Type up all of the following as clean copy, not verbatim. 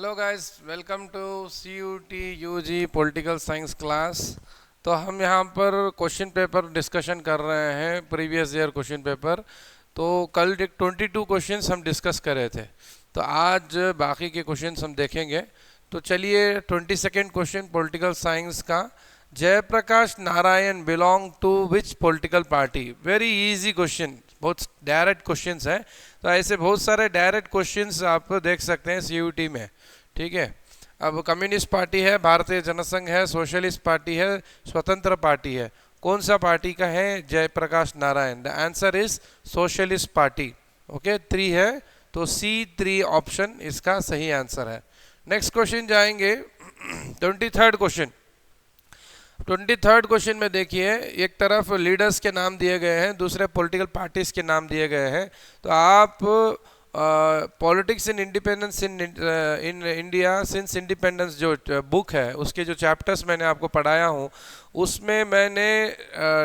Hello guys, welcome to C U T U G political science class. तो हम यहाँ पर क्वेश्चन पेपर डिस्कशन कर रहे हैं, प्रीवियस ईयर क्वेश्चन पेपर। तो कल 22 क्वेश्चंस हम डिस्कस कर रहे थे, तो आज बाकी के क्वेश्चंस हम देखेंगे। तो चलिए 22nd क्वेश्चन पॉलिटिकल साइंस का। Jayaprakash Narayan belong to which political party? Very easy question, बहुत डायरेक्ट क्वेश्चंस है। तो ऐसे बहुत सारे डायरेक्ट क्वेश्चंस आप देख सकते हैं सीयूटी में। ठीक है। अब कम्युनिस्ट पार्टी है, भारतीय जनसंघ है, सोशलिस्ट पार्टी है, स्वतंत्र पार्टी है। कौन सा पार्टी का है Jayaprakash Narayan? The answer is socialist party. Okay, 3 है, तो C3 ऑप्शन इसका सही आंसर है। नेक्स्ट क्वेश्चन जाएंगे 23rd क्वेश्चन। 23rd क्वेश्चन में देखिए, एक तरफ लीडर्स के नाम दिए गए हैं, दूसरे पॉलिटिकल पार्टीज के नाम दिए गए हैं। तो आप politics in independence in India since independence जो बुक है, उसके जो चैप्टर्स मैंने आपको पढ़ाया हूँ, उसमें मैंने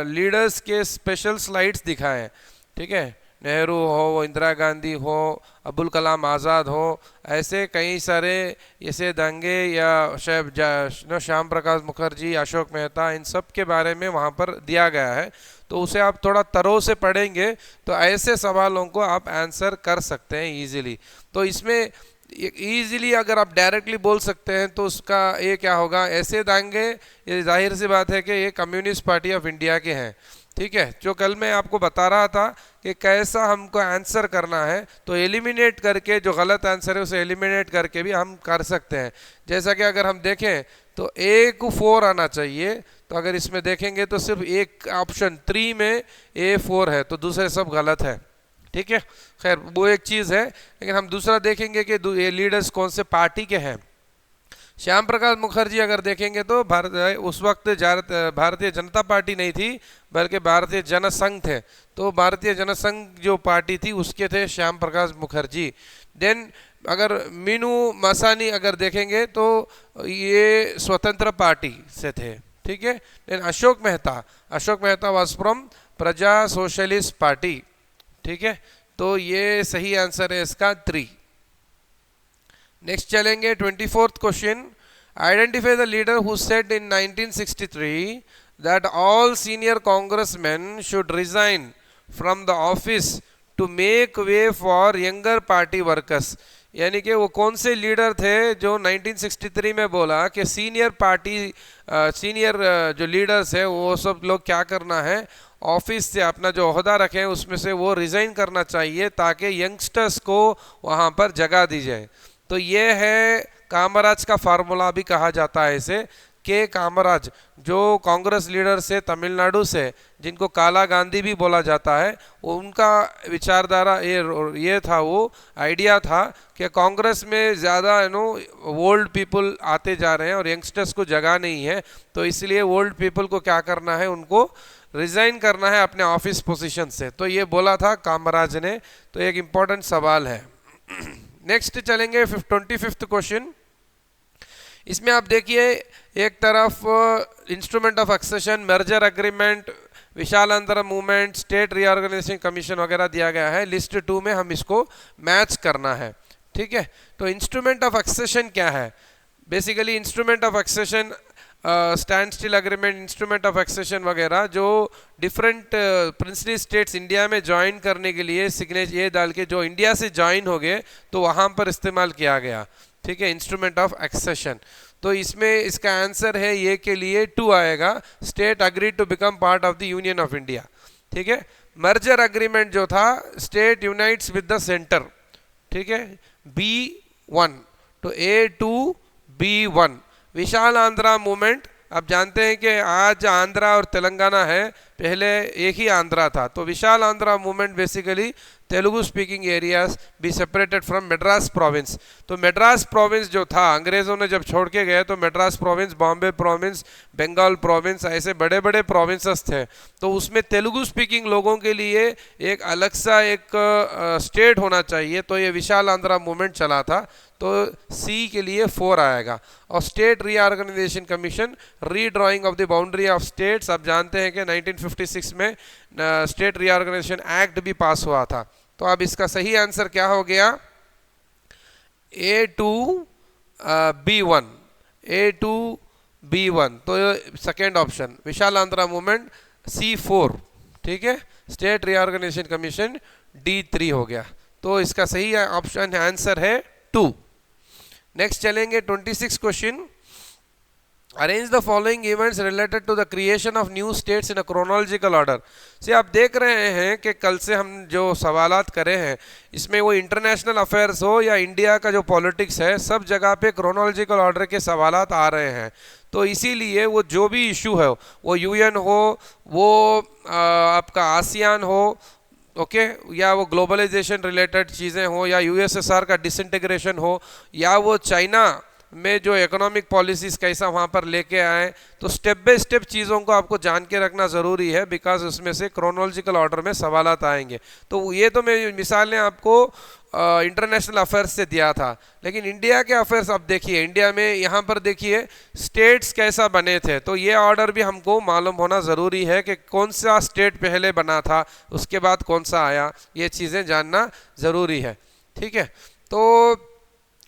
लीडर्स के स्पेशल स्लाइड्स दिखाए हैं। ठीक है, नेहरू हो, इंदिरा गांधी हो, अब्दुल कलाम आज़ाद हो, ऐसे कई सारे ऐसे दंगे या श्याम प्रकाश मुखर्जी, अशोक मेहता, इन सब के बारे में वहाँ पर दिया गया है। तो उसे आप थोड़ा तरो से पढ़ेंगे तो ऐसे सवालों को आप आंसर कर सकते हैं इजीली। तो इसमें इजीली अगर आप डायरेक्टली बोल सकते हैं तो उसका ये क्या होगा, ऐसे दांगे, ये जाहिर सी बात है कि ये कम्युनिस्ट पार्टी ऑफ इंडिया के हैं। ठीक है, जो कल मैं आपको बता रहा था कि कैसा हमको आंसर करना है, तो एलिमिनेट करके जो गलत आंसर है उसे एलिमिनेट करके भी हम कर सकते हैं। जैसा कि अगर हम देखें तो A4 आना चाहिए, तो अगर इसमें देखेंगे तो सिर्फ एक ऑप्शन 3 में A4 है, तो दूसरे सब गलत है। ठीक है, खैर वो एक चीज़ है, लेकिन हम दूसरा देखेंगे कि ये लीडर्स कौन से पार्टी के हैं। श्याम प्रकाश मुखर्जी अगर देखेंगे तो उस वक्त भारतीय जनता पार्टी नहीं थी, बल्कि भारतीय जनसंघ थे। तो भारतीय जनसंघ जो पार्टी थी उसके थे श्याम प्रकाश मुखर्जी। देन अगर मीनू मसानी अगर देखेंगे तो ये स्वतंत्र पार्टी से थे। ठीक है। Then Ashok Mehta was from Praja socialist party. ठीक है, तो ये सही आंसर है इसका 3। नेक्स्ट चलेंगे 24th question. Identify the leader who said in 1963 that all senior Congressman should resign from the office to make way for younger party workers. यानी कि वो कौन से लीडर थे जो 1963 में बोला कि सीनियर जो लीडर्स है वो सब लोग क्या करना है, ऑफिस से अपना जो ओहदा रखे हैं उसमें से वो रिजाइन करना चाहिए ताकि यंगस्टर्स को वहाँ पर जगह दी जाए। तो ये है कामराज का फार्मूला भी कहा जाता है इसे, के कामराज जो कांग्रेस लीडर से तमिलनाडु से, जिनको काला गांधी भी बोला जाता है, उनका विचारधारा ये था, वो आइडिया था कि कांग्रेस में ज़्यादा ओल्ड पीपल आते जा रहे हैं और यंगस्टर्स को जगह नहीं है, तो इसलिए ओल्ड पीपल को क्या करना है, उनको रिजाइन करना है अपने ऑफिस पोजीशन से। तो ये बोला था कामराज ने। तो एक इम्पोर्टेंट सवाल है। नेक्स्ट चलेंगे 25th क्वेश्चन। इसमें आप देखिए, एक तरफ instrument of accession, merger agreement, Vishalandhra movement, state reorganisation commission वगैरह दिया गया है। लिस्ट 2 में हम इसको मैच करना है। ठीक है, तो इंस्ट्रूमेंट ऑफ एक्सेशन क्या है? Basically instrument of accession, standstill agreement, instrument of accession वगैरह जो डिफरेंट प्रिंसली स्टेट्स इंडिया में ज्वाइन करने के लिए सिग्नेचर ये डाल के जो इंडिया से ज्वाइन हो गए तो वहाँ पर इस्तेमाल किया गया। ठीक है, इंस्ट्रूमेंट ऑफ एक्सेशन। तो इसमें इसका आंसर है ये के लिए 2 आएगा, state agree to become part of the union of India. ठीक है, मर्जर अग्रीमेंट जो था, state unites with the centre. ठीक है, B1 तो A2 B1। विशाल आंध्रा मूवमेंट, आप जानते हैं कि आज आंध्रा और तेलंगाना है, पहले एक ही आंध्रा था। तो Vishal Andhra movement basically Telugu speaking areas be separated from Madras province. तो मद्रास प्रोविंस जो था, अंग्रेज़ों ने जब छोड़ के गए तो Madras province, Bombay province, Bengal province, ऐसे बड़े बड़े प्रोविंसेस थे। तो उसमें तेलुगु स्पीकिंग लोगों के लिए एक अलग सा एक स्टेट होना चाहिए, तो ये विशाल आंध्रा मूवमेंट चला था। तो सी के लिए 4 आएगा। और state reorganisation commission, redrawing of the boundary of states, आप जानते हैं कि 1956 में स्टेट रीऑर्गेनाइजेशन एक्ट भी पास हुआ था। तो अब इसका सही आंसर क्या हो गया? A2 B1, A2B1, तो सेकेंड ऑप्शन विशाल आंध्रा मूवमेंट C4, ठीक है। स्टेट रीऑर्गेनाइजेशन कमीशन D3 हो गया। तो इसका सही ऑप्शन आंसर है 2। नेक्स्ट चलेंगे 26 question. Arrange the following events related to the creation of new states in a chronological order. से आप देख रहे हैं कि कल से हम जो सवालात करे हैं इसमें वो इंटरनेशनल अफेयर्स हो या इंडिया का जो पॉलिटिक्स है, सब जगह पे क्रोनोलॉजिकल ऑर्डर के सवालात आ रहे हैं। तो इसीलिए वो जो भी इशू है, वो यूएन हो, वो आपका आसियान हो, ओके, या वो ग्लोबलाइजेशन रिलेटेड चीज़ें हो, या यूएसएसआर का डिसइंटीग्रेशन हो, या वो चाइना में जो इकोनॉमिक पॉलिसीज़ कैसा वहाँ पर लेके आए, तो स्टेप बाय स्टेप चीज़ों को आपको जान के रखना ज़रूरी है, बिकॉज उसमें से क्रोनोलॉजिकल ऑर्डर में सवालात आएंगे। तो ये तो मैं मिसालें आपको इंटरनेशनल अफेयर्स से दिया था, लेकिन इंडिया के अफेयर्स अब देखिए, इंडिया में यहाँ पर देखिए स्टेट्स कैसा बने थे, तो ये ऑर्डर भी हमको मालूम होना ज़रूरी है कि कौन सा स्टेट पहले बना था, उसके बाद कौन सा आया, ये चीज़ें जानना ज़रूरी है, ठीक है। तो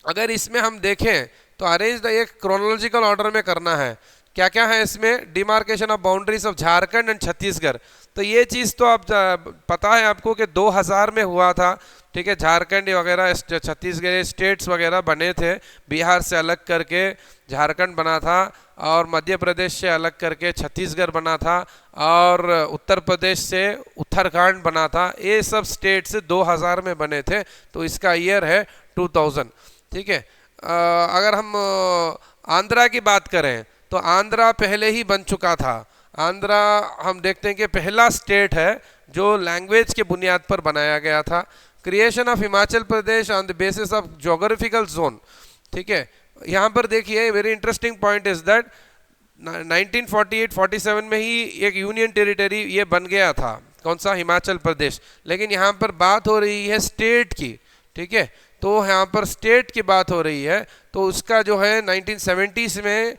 अगर इसमें हम देखें तो अरेंज एक क्रोनोलॉजिकल ऑर्डर में करना है। क्या क्या है इसमें? Demarcation of boundaries of Jharkhand and Chhattisgarh. तो ये चीज़ तो आप पता है आपको कि 2000 में हुआ था, ठीक है। झारखंड वगैरह छत्तीसगढ़ स्टेट्स वगैरह बने थे, बिहार से अलग करके झारखंड बना था, और मध्य प्रदेश से अलग करके छत्तीसगढ़ बना था, और उत्तर प्रदेश से उत्तराखंड बना था। ये सब स्टेट्स 2000 में बने थे, तो इसका ईयर है 2000, ठीक है। अगर हम आंध्रा की बात करें तो आंध्रा पहले ही बन चुका था। आंध्रा हम देखते हैं कि पहला स्टेट है जो लैंग्वेज के बुनियाद पर बनाया गया था। Creation of Himachal Pradesh on the basis of geographical zone, ठीक है। यहाँ पर देखिए very interesting point is that 1948-47 में ही एक यूनियन टेरिटरी ये बन गया था, कौन सा? हिमाचल प्रदेश। लेकिन यहाँ पर बात हो रही है स्टेट की, ठीक है। तो यहाँ पर स्टेट की बात हो रही है, तो उसका जो है 1970s में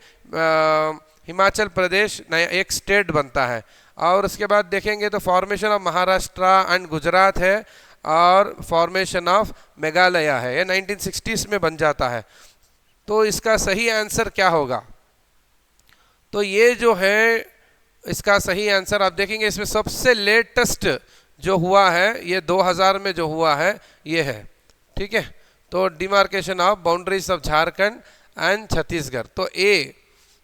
हिमाचल प्रदेश नया एक स्टेट बनता है। और उसके बाद देखेंगे तो formation of Maharashtra and Gujarat है, और फॉर्मेशन ऑफ मेघालय है, ये 1960s में बन जाता है। तो इसका सही आंसर क्या होगा? तो ये जो है इसका सही आंसर आप देखेंगे, इसमें सबसे लेटेस्ट जो हुआ है ये 2000 में जो हुआ है ये है, ठीक है। तो demarcation of boundaries of Jharkhand and Chhattisgarh. तो ए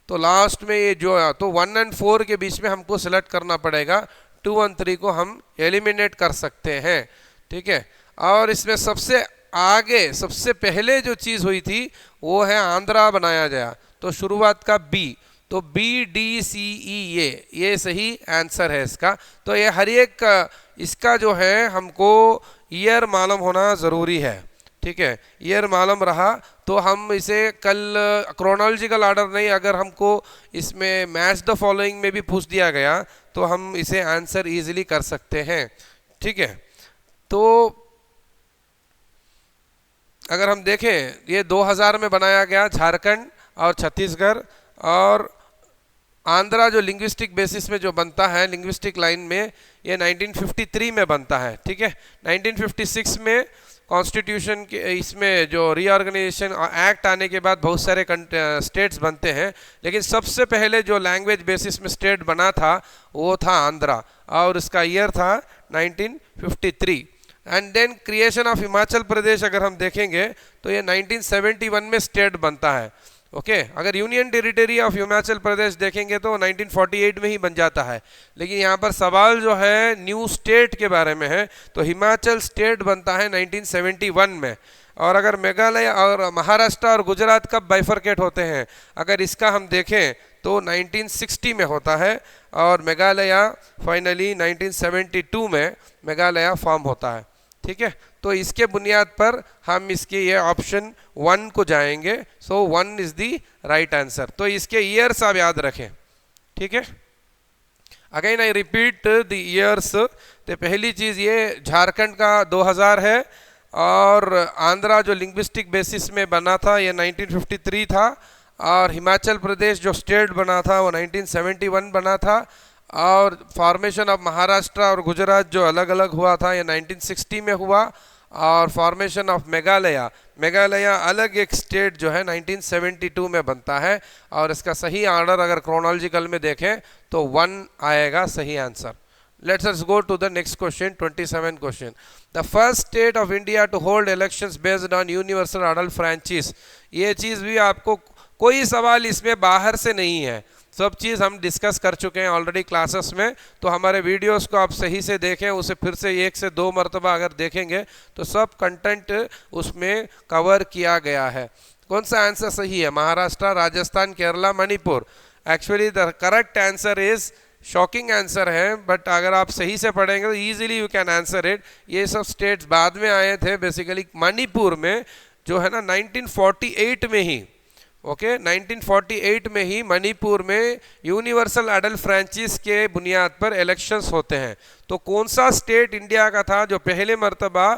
तो लास्ट में ये जो है, तो 1 और 4 के बीच में हमको सिलेक्ट करना पड़ेगा, 2 और 3 को हम एलिमिनेट कर सकते हैं, ठीक है। और इसमें सबसे आगे सबसे पहले जो चीज़ हुई थी वो है आंध्रा बनाया गया, तो शुरुआत का बी, तो BDCE ये सही आंसर है इसका। तो ये हर एक इसका जो है हमको ईयर मालूम होना ज़रूरी है, ठीक है। ईयर मालूम रहा तो हम इसे कल क्रोनोलॉजिकल ऑर्डर नहीं, अगर हमको इसमें मैच द फॉलोइंग में भी पूछ दिया गया तो हम इसे आंसर इजीली कर सकते हैं, ठीक है। तो अगर हम देखें ये 2000 में बनाया गया झारखंड और छत्तीसगढ़, और आंध्रा जो लिंग्विस्टिक बेसिस में जो बनता है लिंग्विस्टिक लाइन में, ये 1953 में बनता है, ठीक है। 1956 में कॉन्स्टिट्यूशन के इसमें जो रीऑर्गेनाइजेशन एक्ट आने के बाद बहुत सारे स्टेट्स बनते हैं, लेकिन सबसे पहले जो लैंग्वेज बेसिस में स्टेट बना था वो था आंध्रा, और इसका ईयर था 1953। And then creation of Himachal Pradesh अगर हम देखेंगे तो ये 1971 में स्टेट बनता है, ओके। अगर यूनियन टेरिटरी ऑफ हिमाचल प्रदेश देखेंगे तो 1948 में ही बन जाता है, लेकिन यहाँ पर सवाल जो है न्यू स्टेट के बारे में है, तो हिमाचल स्टेट बनता है 1971 में। और अगर मेघालय और महाराष्ट्र और गुजरात कब बाइफरकेट होते हैं, अगर इसका हम देखें तो 1960 में होता है, और मेघालय फाइनली 1972 में मेघालय फॉर्म होता है, ठीक है। तो इसके बुनियाद पर हम इसके ये ऑप्शन 1 को जाएंगे, सो 1 इज द राइट आंसर। तो इसके ईयर्स आप याद रखें, ठीक है। Again I repeat the years. तो पहली चीज़ ये झारखंड का 2000 है, और आंध्रा जो लिंग्विस्टिक बेसिस में बना था ये 1953 था, और हिमाचल प्रदेश जो स्टेट बना था वो 1971 बना था, और फॉर्मेशन ऑफ महाराष्ट्र और गुजरात जो अलग अलग हुआ था ये 1960 में हुआ, और फॉर्मेशन ऑफ मेघालय, मेघालय अलग एक स्टेट जो है 1972 में बनता है, और इसका सही ऑर्डर अगर क्रोनोलॉजिकल में देखें तो 1 आएगा सही answer. Let's us go to the next question, 27 question. The first state of India to hold elections based on universal adult franchise. ये चीज़ भी आपको कोई सवाल इसमें बाहर से नहीं है, सब चीज़ हम डिस्कस कर चुके हैं ऑलरेडी क्लासेस में। तो हमारे वीडियोस को आप सही से देखें, उसे फिर से 1 से 2 मरतबा अगर देखेंगे तो सब कंटेंट उसमें कवर किया गया है। कौन सा आंसर सही है? Maharashtra, Rajasthan, Kerala, Manipur. Actually the correct answer is, shocking answer है बट अगर आप सही से पढ़ेंगे तो easily you can answer it. ये सब स्टेट्स बाद में आए थे, बेसिकली मणिपुर में जो है ना 1948 में ही, ओके 1948 में ही मणिपुर में यूनिवर्सल अडल्ट फ्रेंचाइज के बुनियाद पर इलेक्शंस होते हैं। तो कौन सा स्टेट इंडिया का था जो पहले मर्तबा,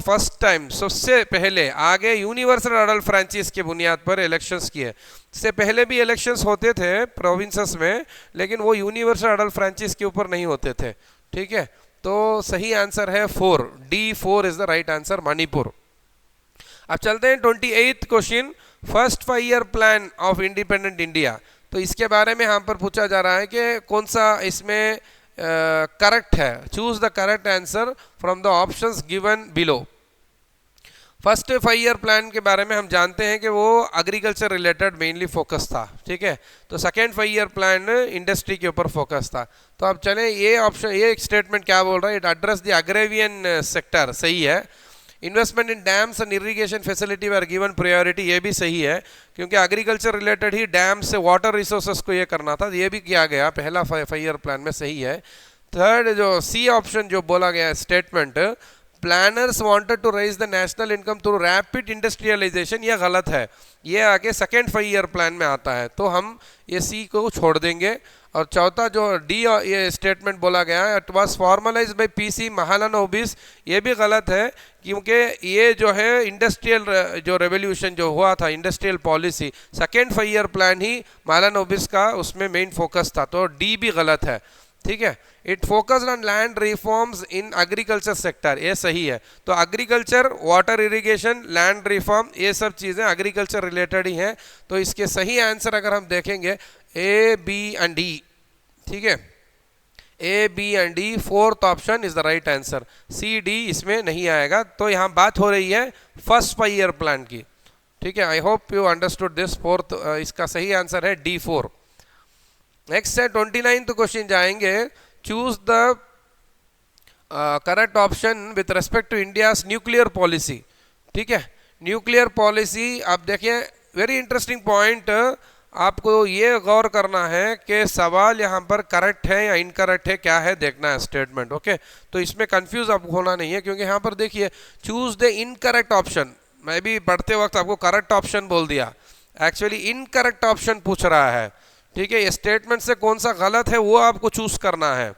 फर्स्ट टाइम, सबसे पहले आगे यूनिवर्सल अडल्ट फ्रेंचाइज के बुनियाद पर इलेक्शंस किए। इससे पहले भी इलेक्शंस होते थे प्रोविंसेस में, लेकिन वो यूनिवर्सल अडल्ट फ्रेंचाइज के ऊपर नहीं होते थे। ठीक है, तो सही आंसर है 4, D4 is the right answer, Manipur. अब चलते हैं 28th question, first 5 year plan of independent India. तो इसके बारे में यहाँ पर पूछा जा रहा है कि कौन सा इसमें करेक्ट है। Choose the correct answer from the options given below. First 5 year plan के बारे में हम जानते हैं कि वो एग्रीकल्चर रिलेटेड मेनली फोकस था। ठीक है, तो सेकेंड 5 ईयर प्लान इंडस्ट्री के ऊपर फोकस था। तो अब चलें, ये ऑप्शन, ये स्टेटमेंट क्या बोल रहा है? It address the agrarian sector, सही है। Investment in dams and irrigation facility were given priority, ये भी सही है क्योंकि एग्रीकल्चर रिलेटेड ही डैम से वाटर रिसोर्सेस को ये करना था, ये भी किया गया पहला 5 ईयर प्लान में, सही है। थर्ड जो सी ऑप्शन जो बोला गया statement, planners wanted to raise the national income through rapid industrialisation, ये गलत है, ये आगे सेकेंड 5 ईयर प्लान में आता है, तो हम ये सी को छोड़ देंगे। और चौथा जो डी ये स्टेटमेंट बोला गया है, it was formalise by PC Mahalanobis, ये भी गलत है क्योंकि ये जो है इंडस्ट्रियल जो रेवोल्यूशन जो हुआ था, industrial policy, second 5 year plan ही महालनोबिस का उसमें मेन फोकस था, तो डी भी गलत है। ठीक है, it focused on land reforms in agriculture sector, ये सही है। तो agriculture, water irrigation, land reform, ये सब चीज़ें एग्रीकल्चर रिलेटेड ही हैं। तो इसके सही आंसर अगर हम देखेंगे ए, बी एंड डी। ठीक है, A, B and D, fourth option is the right answer, C, D इसमें नहीं आएगा। तो यहाँ बात हो रही है फर्स्ट 5 ईयर प्लान की। ठीक है, आई hope you understood this. Fourth इसका सही आंसर है D4। नेक्स्ट है 29th क्वेश्चन जाएंगे, choose the correct option with respect to India's nuclear policy. ठीक है, न्यूक्लियर पॉलिसी, आप देखिए वेरी इंटरेस्टिंग पॉइंट, आपको ये गौर करना है कि सवाल यहाँ पर करेक्ट है या इनकरेक्ट है, क्या है देखना है स्टेटमेंट। ओके, तो इसमें कंफ्यूज आपको होना नहीं है क्योंकि यहाँ पर देखिए चूज द इनकरेक्ट ऑप्शन, मैं भी पढ़ते वक्त आपको करेक्ट ऑप्शन बोल दिया, एक्चुअली इनकरेक्ट ऑप्शन पूछ रहा है। ठीक है, ये स्टेटमेंट से कौन सा गलत है वो आपको चूज करना है।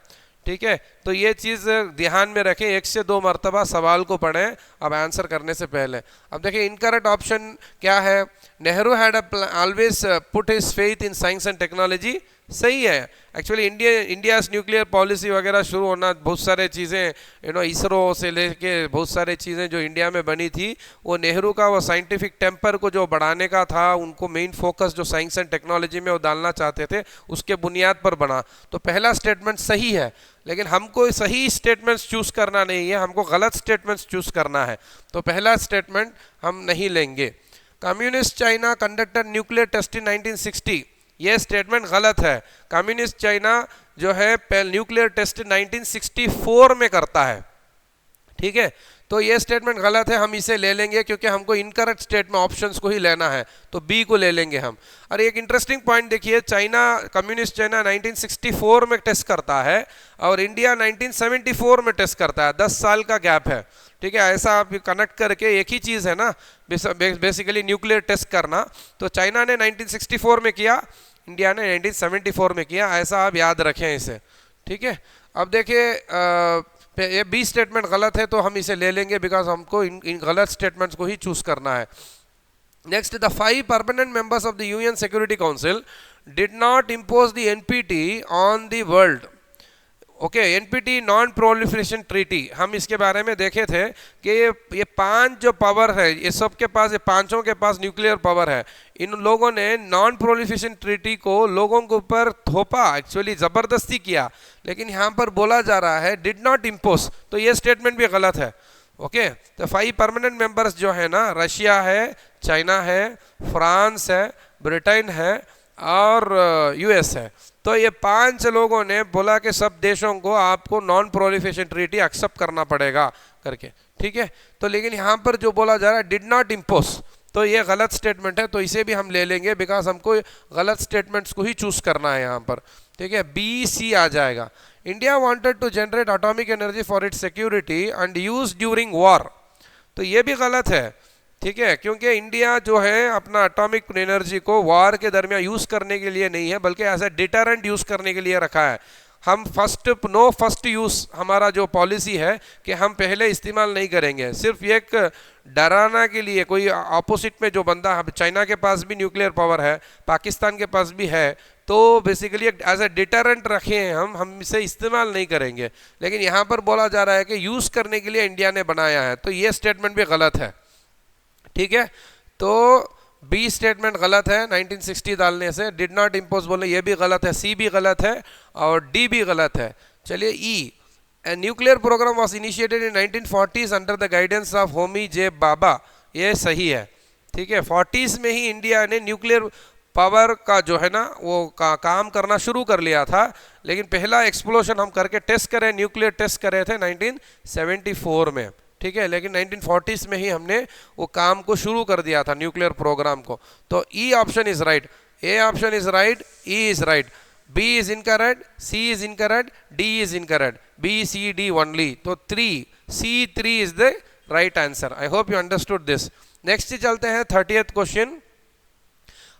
ठीक है, तो ये चीज़ ध्यान में रखें, 1 से 2 मरतबा सवाल को पढ़ें अब आंसर करने से पहले। अब देखिए इनकरेक्ट ऑप्शन क्या है, Nehru had always put his faith in science and technology, सही है। एक्चुअली इंडियाज न्यूक्लियर पॉलिसी वगैरह शुरू होना, बहुत सारे चीज़ें इसरो से लेके बहुत सारे चीज़ें जो इंडिया में बनी थी, वो नेहरू का वो साइंटिफिक टेम्पर को जो बढ़ाने का था, उनको मेन फोकस जो साइंस एंड टेक्नोलॉजी में वो डालना चाहते थे, उसके बुनियाद पर बना। तो पहला स्टेटमेंट सही है, लेकिन हमको सही स्टेटमेंट्स चूज करना नहीं है, हमको गलत स्टेटमेंट्स चूज करना है। तो पहला स्टेटमेंट हम नहीं लेंगे। Communist China conducted nuclear test in 1960, ये स्टेटमेंट गलत है। कम्युनिस्ट चाइना जो है न्यूक्लियर टेस्ट 1964 में करता है। ठीक है, तो ये स्टेटमेंट गलत है, हम इसे ले लेंगे क्योंकि हमको इनकरेक्ट स्टेट में ऑप्शंस को ही लेना है, तो बी को ले लेंगे हम। और एक इंटरेस्टिंग पॉइंट देखिए, चाइना, कम्युनिस्ट चाइना 1964 में टेस्ट करता है और इंडिया 1974 में टेस्ट करता है, 10 साल का गैप है। ठीक है, ऐसा आप कनेक्ट करके, एक ही चीज़ है ना बेसिकली न्यूक्लियर टेस्ट करना, तो चाइना ने 1964 में किया, इंडिया ने 1974 में किया, ऐसा आप याद रखें इसे। ठीक है, अब देखिए ये बी स्टेटमेंट गलत है तो हम इसे ले लेंगे बिकॉज हमको इन गलत स्टेटमेंट्स को ही चूज करना है। Next, the 5 permanent members of the UN security council did not impose the NPT on the world. Okay, NPT non proliferation treaty, हम इसके बारे में देखे थे कि ये पांच जो पावर है, ये सब के पास, ये पांचों के पास न्यूक्लियर पावर है। इन लोगों ने नॉन प्रोलिफरेशन ट्रीटी को लोगों के ऊपर थोपा, एक्चुअली जबरदस्ती किया, लेकिन यहाँ पर बोला जा रहा है डिड नॉट इम्पोज, तो ये स्टेटमेंट भी गलत है। ओके, तो 5 परमानेंट मेंबर्स जो है ना, रशिया है, चाइना है, फ्रांस है, ब्रिटेन है और यूएस है। तो ये 5 लोगों ने बोला कि सब देशों को आपको नॉन प्रोलिफरेशन ट्रीटी एक्सेप्ट करना पड़ेगा करके, ठीक है। तो लेकिन यहाँ पर जो बोला जा रहा है डिड नॉट इम्पोज, तो ये गलत स्टेटमेंट है, तो इसे भी हम ले लेंगे, बिकॉज हमको गलत स्टेटमेंट्स को ही चूज करना है यहाँ पर, ठीक है। बी सी आ जाएगा। India wanted to generate atomic energy for its security and use during war, तो ये भी गलत है, ठीक है, क्योंकि इंडिया जो है अपना एटॉमिक एनर्जी को वॉर के दरमियान यूज करने के लिए नहीं है, बल्कि एज ए डिटरेंट यूज करने के लिए रखा है। हम फर्स्ट यूज हमारा जो पॉलिसी है कि हम पहले इस्तेमाल नहीं करेंगे, सिर्फ एक डराना के लिए। कोई अपोजिट में जो बंदा, चाइना के पास भी न्यूक्लियर पावर है, पाकिस्तान के पास भी है, तो बेसिकली एज ए डिटरेंट रखे हैं हम इसे इस्तेमाल नहीं करेंगे। लेकिन यहाँ पर बोला जा रहा है कि यूज करने के लिए इंडिया ने बनाया है, तो ये स्टेटमेंट भी गलत है, ठीक है। तो बी स्टेटमेंट गलत है 1960 डालने से, डिड नॉट इम्पोज बोले ये भी गलत है, सी भी गलत है और डी भी गलत है। चलिए E, A nuclear programme was initiated in 1940s under the guidance of Homi J Bhabha, ये सही है, ठीक है। 40s में ही इंडिया ने न्यूक्लियर पावर का जो है ना वो काम करना शुरू कर लिया था, लेकिन पहला एक्सप्लोजन हम करके टेस्ट करें, न्यूक्लियर टेस्ट करे थे 1974 में, ठीक है। लेकिन 1940s में ही हमने वो काम को शुरू कर दिया था, न्यूक्लियर प्रोग्राम को। तो E option is right, A option is right, E is right, B is incorrect, C is incorrect, D is incorrect, B C D only. तो 3 is the right answer. I hope you understood this. Next चलते हैं 30th question.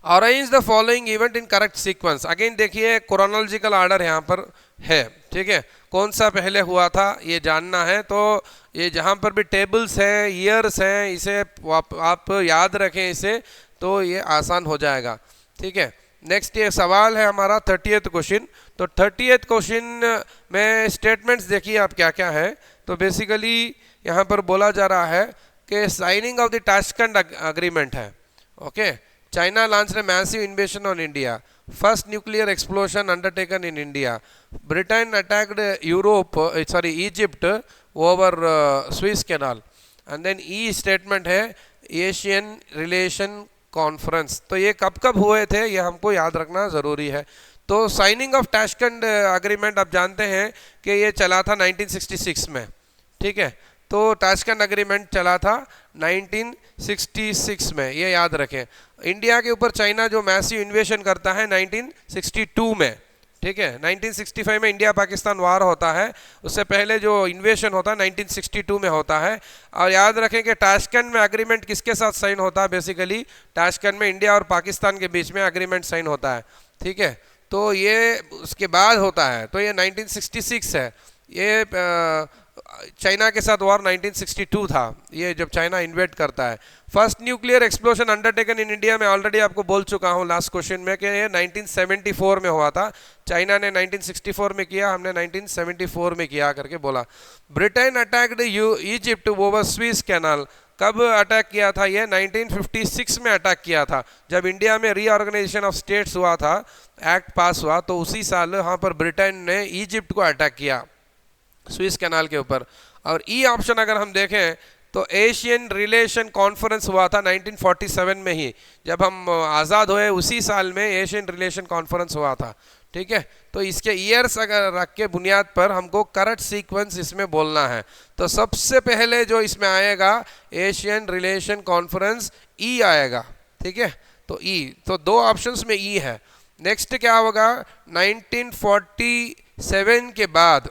Arrange the following event in correct sequence. Again देखिए chronological order यहाँ पर है, ठीक है, कौन सा पहले हुआ था ये जानना है। तो ये जहाँ पर भी टेबल्स हैं, ईयर्स हैं, इसे आप याद रखें इसे, तो ये आसान हो जाएगा, ठीक है। नेक्स्ट ये सवाल है हमारा 30th क्वेश्चन। तो 30th क्वेश्चन में स्टेटमेंट्स देखिए आप क्या क्या है। तो बेसिकली यहाँ पर बोला जा रहा है कि signing off the Tashkent agreement है, okay. China launched a massive invasion on India. First nuclear explosion undertaken in India. Britain attacked Egypt over Suez Canal. And then E statement है Asian Relation Conference. तो ये कब कब हुए थे ये हमको याद रखना ज़रूरी है। तो साइनिंग ऑफ ताशकंद अग्रीमेंट आप जानते हैं कि ये चला था 1966 में, ठीक है। तो ताशकंद अग्रीमेंट चला था 1966 में, ये याद रखें। इंडिया के ऊपर चाइना जो मैसिव इन्वेशन करता है 1962 में, ठीक है। 1965 में इंडिया पाकिस्तान वार होता है, उससे पहले जो इन्वेशन होता है 1962 में होता है। और याद रखें कि ताशकंद में अग्रीमेंट किसके साथ साइन होता है, बेसिकली ताशकंद में इंडिया और पाकिस्तान के बीच में अग्रीमेंट साइन होता है, ठीक है। तो ये उसके बाद होता है, तो ये 1966 है। ये चाइना के साथ वॉर 1962 था, ये जब चाइना इन्वेट करता है। First nuclear explosion undertaken in India में ऑलरेडी आपको बोल चुका हूँ लास्ट क्वेश्चन में कि ये 1974 में हुआ था। चाइना ने 1964 में किया, हमने 1974 में किया करके बोला। Britain attacked Egypt over Swiss canal, कब अटैक किया था ये? 1956 में अटैक किया था, जब इंडिया में रीऑर्गेनाइजेशन ऑफ स्टेट्स हुआ था, एक्ट पास हुआ, तो उसी साल वहाँ पर ब्रिटेन ने इजिप्ट को अटैक किया स्विस कैनाल के ऊपर। और ई ऑप्शन अगर हम देखें तो एशियन रिलेशन कॉन्फ्रेंस हुआ था 1947 में ही, जब हम आज़ाद हुए उसी साल में एशियन रिलेशन कॉन्फ्रेंस हुआ था, ठीक है। तो इसके ईयर्स अगर रख के बुनियाद पर हमको करेक्ट सीक्वेंस इसमें बोलना है। तो सबसे पहले जो इसमें आएगा एशियन रिलेशन कॉन्फ्रेंस, ई आएगा, ठीक है। तो ई, तो दो ऑप्शंस में ई है। नेक्स्ट क्या होगा? 1947 के बाद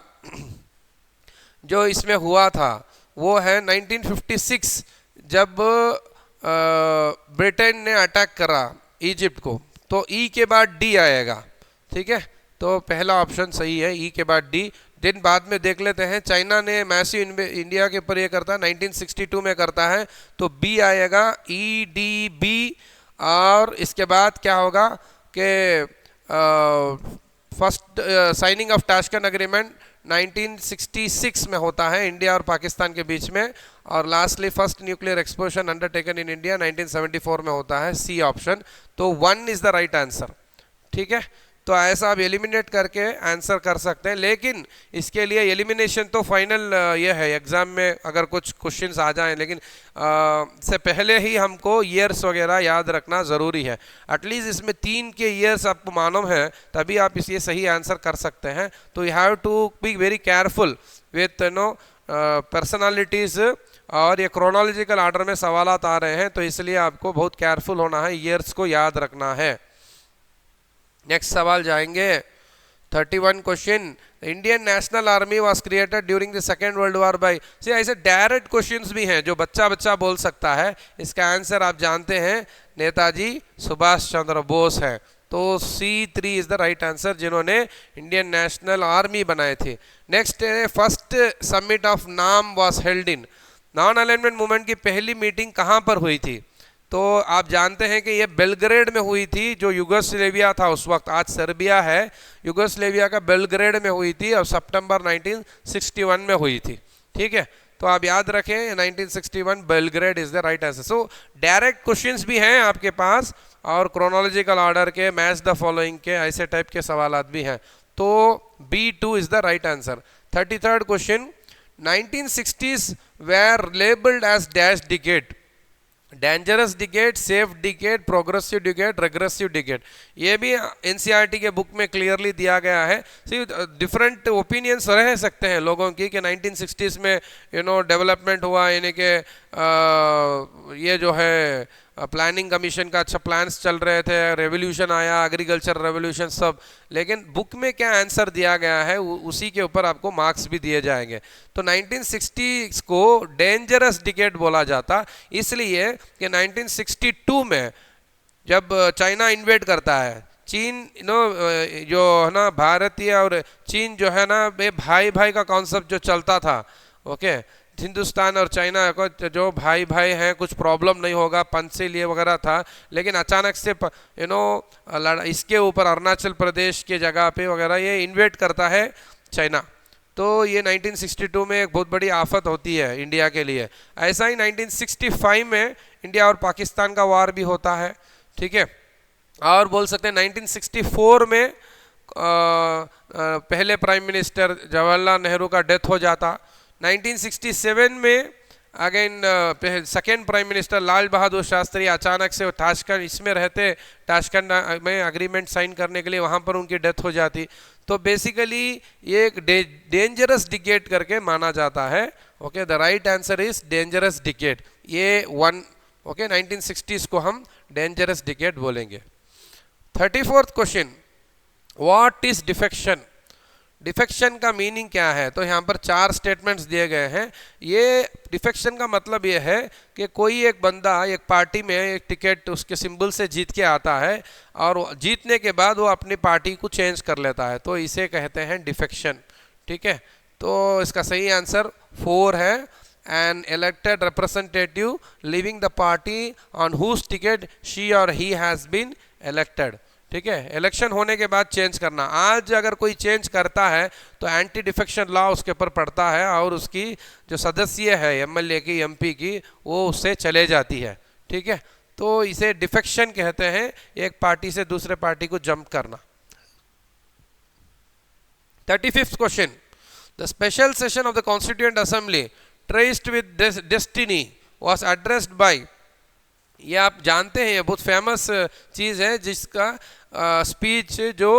जो इसमें हुआ था वो है 1956, जब ब्रिटेन ने अटैक करा इजिप्ट को, तो ई के बाद डी आएगा, ठीक है। तो पहला ऑप्शन सही है, ई के बाद डी। दिन बाद में देख लेते हैं, चाइना ने मैसिव इंडिया के ऊपर ये करता है 1962 में करता है, तो बी आएगा, ई डी बी। और इसके बाद क्या होगा कि first signing off Tashkent agreement 1966 में होता है इंडिया और पाकिस्तान के बीच में, और lastly first nuclear explosion undertaken in India 1974 में होता है, सी ऑप्शन। तो 1 इज द राइट आंसर। ठीक है, तो ऐसा आप एलिमिनेट करके आंसर कर सकते हैं, लेकिन इसके लिए एलिमिनेशन तो फाइनल ये है एग्जाम में अगर कुछ क्वेश्चंस आ जाएं, लेकिन से पहले ही हमको ईयर्स वगैरह याद रखना ज़रूरी है। एटलीस्ट इसमें 3 के ईयर्स आपको मालूम है, तभी आप इसलिए सही आंसर कर सकते हैं। तो you have to be very careful with personalities, और ये क्रोनोलॉजिकल ऑर्डर में सवालात आ रहे हैं, तो इसलिए आपको बहुत केयरफुल होना है, ईयर्स को याद रखना है। नेक्स्ट सवाल जाएंगे 31 question. Indian national army was created during the second world war by, से ऐसे डायरेक्ट क्वेश्चंस भी हैं जो बच्चा बोल सकता है। इसका आंसर आप जानते हैं, नेताजी सुभाष चंद्र बोस है। तो C3 is the right answer, जिन्होंने इंडियन नेशनल आर्मी बनाए थे। नेक्स्ट, फर्स्ट समिट ऑफ नाम was held in, non alignment movement की पहली मीटिंग कहाँ पर हुई थी? तो आप जानते हैं कि ये बेलग्रेड में हुई थी, जो युगोस्लेविया था उस वक्त, आज सर्बिया है, युगोस्लेविया का बेलग्रेड में हुई थी, और सितंबर 1961 में हुई थी। ठीक है, तो आप याद रखें 1961 Belgrade is the right answer. So direct questions भी हैं आपके पास, और क्रोनोलॉजिकल ऑर्डर के, मैच द फॉलोइंग के, ऐसे टाइप के सवाल भी हैं। तो B2 is the right answer. 33rd question, 1960s were labeled as dash decade, dangerous decade, safe decade, progressive decade, regressive decade. ये भी एनसीईआरटी के बुक में क्लियरली दिया गया है। डिफरेंट ओपिनियंस रह सकते हैं लोगों की कि 1960s में डेवलपमेंट हुआ, यानी कि ये जो है प्लानिंग कमीशन का अच्छा प्लान्स चल रहे थे, रेवोल्यूशन आया, एग्रीकल्चर रेवोल्यूशन सब, लेकिन बुक में क्या आंसर दिया गया है उसी के ऊपर आपको मार्क्स भी दिए जाएंगे। तो 1960 को डेंजरस डिकेड बोला जाता, इसलिए कि 1962 में जब चाइना इन्वेड करता है, चीन जो है ना, भारतीय और चीन जो है ना, भाई भाई का कॉन्सेप्ट जो चलता था, ओके, हिंदुस्तान और चाइना को जो भाई भाई हैं, कुछ प्रॉब्लम नहीं होगा, पंचशील ये वगैरह था, लेकिन अचानक से इसके ऊपर अरुणाचल प्रदेश के जगह पे वगैरह ये इन्वेड करता है चाइना। तो ये 1962 में एक बहुत बड़ी आफत होती है इंडिया के लिए। ऐसा ही 1965 में इंडिया और पाकिस्तान का वार भी होता है। ठीक है, और बोल सकते हैं 1964 में पहले प्राइम मिनिस्टर जवाहरलाल नेहरू का डेथ हो जाता। 1967 में again second prime minister Lal Bahadur Shastri अचानक से ताशकंद इसमें रहते, ताशकंद में एग्रीमेंट साइन करने के लिए, वहाँ पर उनकी डेथ हो जाती। तो बेसिकली ये एक डेंजरस डिकेड करके माना जाता है। Okay, the right answer is dangerous decade, ये 1। ओके, 1960s को हम डेंजरस डिकेड बोलेंगे। 34th question, what is defection? Defection का मीनिंग क्या है? तो यहाँ पर 4 स्टेटमेंट्स दिए गए हैं। ये डिफेक्शन का मतलब ये है कि कोई एक बंदा एक पार्टी में एक टिकट उसके सिंबल से जीत के आता है, और जीतने के बाद वो अपनी पार्टी को चेंज कर लेता है, तो इसे कहते हैं डिफेक्शन। ठीक है, तो इसका सही आंसर 4 है। An elected representative living the party on whose ticket she or he has been elected. ठीक है, इलेक्शन होने के बाद चेंज करना। आज अगर कोई चेंज करता है तो एंटी डिफेक्शन लॉ उसके ऊपर पड़ता है, और उसकी जो सदस्य है एमएलए की, एमपी की, वो उससे चले जाती है। ठीक है, तो इसे डिफेक्शन कहते हैं, एक पार्टी से दूसरे पार्टी को जंप करना। 35th question, the special session of the constituent assembly traced with destiny was addressed by, ये आप जानते हैं, ये बहुत फेमस चीज़ है, जिसका स्पीच जो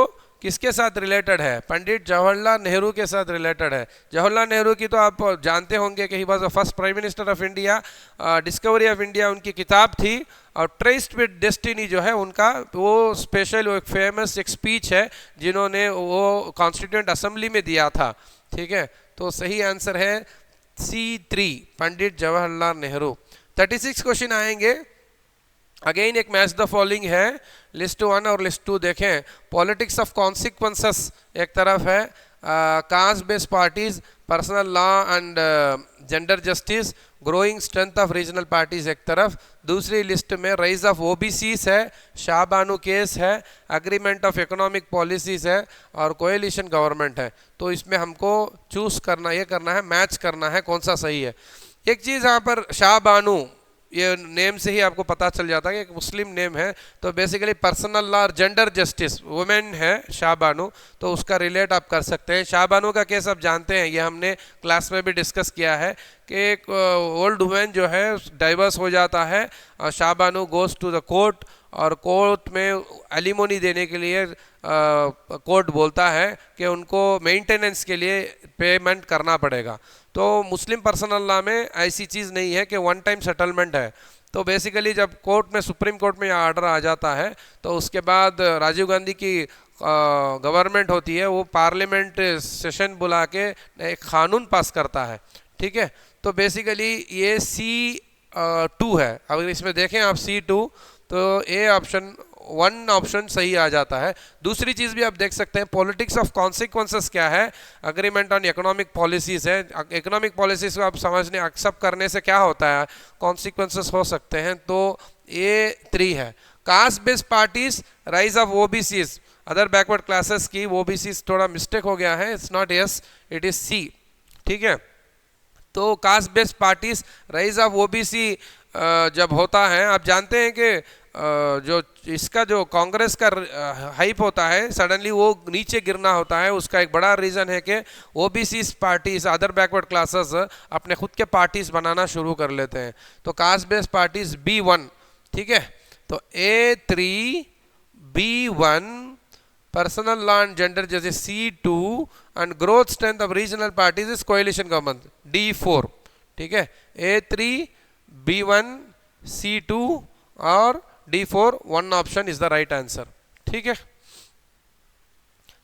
किसके साथ रिलेटेड है? पंडित जवाहरलाल नेहरू के साथ रिलेटेड है। जवाहरलाल नेहरू की तो आप जानते होंगे कि he was the first prime minister of India, discovery of India उनकी किताब थी, और ट्रेस्ड विद डेस्टिनी जो है उनका वो स्पेशल, वो एक फेमस एक स्पीच है जिन्होंने वो कॉन्स्टिट्यूएंट असेंबली में दिया था। ठीक है, तो सही आंसर है C3, पंडित जवाहरलाल नेहरू। 36 क्वेश्चन आएंगे। अगेन एक मैच द फॉलोइंग है, लिस्ट 1 और लिस्ट 2 देखें। पॉलिटिक्स ऑफ कॉन्सिक्वेंसेस एक तरफ है, caste based parties, personal law and gender justice, growing strength of regional parties एक तरफ, दूसरी लिस्ट में राइज ऑफ ओबीसीज है, शाहबानू केस है, अग्रीमेंट ऑफ इकोनॉमिक पॉलिसीज है और कोएलिशन गवर्नमेंट है। तो इसमें हमको चूज करना, ये करना है, मैच करना है कौन सा सही है। एक चीज़ यहाँ पर शाहबानू, ये नेम से ही आपको पता चल जाता है कि एक मुस्लिम नेम है, तो बेसिकली पर्सनल लॉ और जेंडर जस्टिस, वुमेन है शाहबानू, तो उसका रिलेट आप कर सकते हैं। शाहबानू का केस आप जानते हैं, ये हमने क्लास में भी डिस्कस किया है कि एक ओल्ड वुमेन जो है डाइवर्स हो जाता है और Shahbano goes to the court और कोर्ट में एलिमोनी देने के लिए कोर्ट बोलता है कि उनको मेंटेनेंस के लिए पेमेंट करना पड़ेगा। तो मुस्लिम पर्सनल लॉ में ऐसी चीज़ नहीं है कि वन टाइम सेटलमेंट है। तो बेसिकली जब कोर्ट में, सुप्रीम कोर्ट में यह आर्डर आ जाता है तो उसके बाद राजीव गांधी की गवर्नमेंट होती है, वो पार्लियामेंट सेशन बुला के एक कानून पास करता है। ठीक है, तो बेसिकली ये C2 है। अगर इसमें देखें आप C2, तो ए ऑप्शन, वन ऑप्शन सही आ जाता है। दूसरी चीज़ भी आप देख सकते हैं, पॉलिटिक्स ऑफ कॉन्सिक्वेंसेस क्या है, अग्रीमेंट ऑन इकोनॉमिक पॉलिसीज है। इकोनॉमिक पॉलिसीज को आप समझने, एक्सेप्ट करने से क्या होता है, कॉन्सिक्वेंसेस हो सकते हैं, तो A3 है। Caste based parties, rise of OBCs, other backward classes की ओबीसीज, थोड़ा मिस्टेक हो गया है, it's not yes, it is C। ठीक है, तो caste based parties, rise of OBC जब होता है, आप जानते हैं कि जो इसका जो कांग्रेस का हाइप होता है, सडनली वो नीचे गिरना होता है। उसका एक बड़ा रीज़न है कि OBC parties, other backward classes अपने खुद के पार्टीज बनाना शुरू कर लेते हैं। तो कास्ट बेस्ड पार्टीज B1। ठीक है, तो A3, B1, personal law and gender जैसे C2 and growth strength of regional parties is coalition government D4। ठीक है, A3, B1, C2 और D4, one option is the right answer. ठीक है,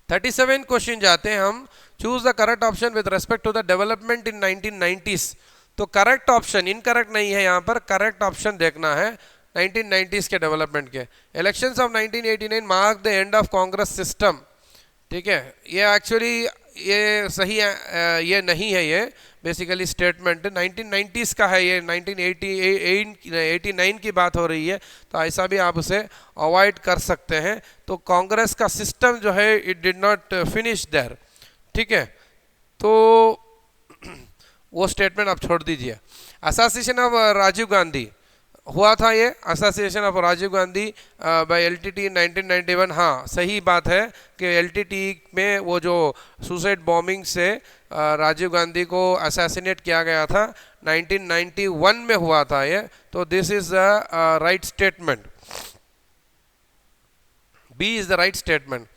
37 question जाते हैं हम। Choose the correct option with respect to the development in 1990s। तो correct option, incorrect नहीं है, यहाँ पर करेक्ट ऑप्शन देखना है 1990s के डेवलपमेंट के। Elections of 1989 mark the end of Congress system. ठीक है, ये एक्चुअली ये सही है, ये नहीं है, ये बेसिकली स्टेटमेंट 1990s का है, ये 1989 की बात हो रही है, तो ऐसा भी आप उसे अवॉइड कर सकते हैं। तो कांग्रेस का सिस्टम जो है, it did not finish there. ठीक है, तो वो स्टेटमेंट आप छोड़ दीजिए। एसोसिएशन ऑफ राजीव गांधी हुआ था, ये association of Rajiv Gandhi by LTT 1991। हाँ, सही बात है कि LTT में वो जो सुसाइड बॉम्बिंग से राजीव गांधी को असैसिनेट किया गया था 1991 में हुआ था ये। तो this is the right statement, B is the right statement.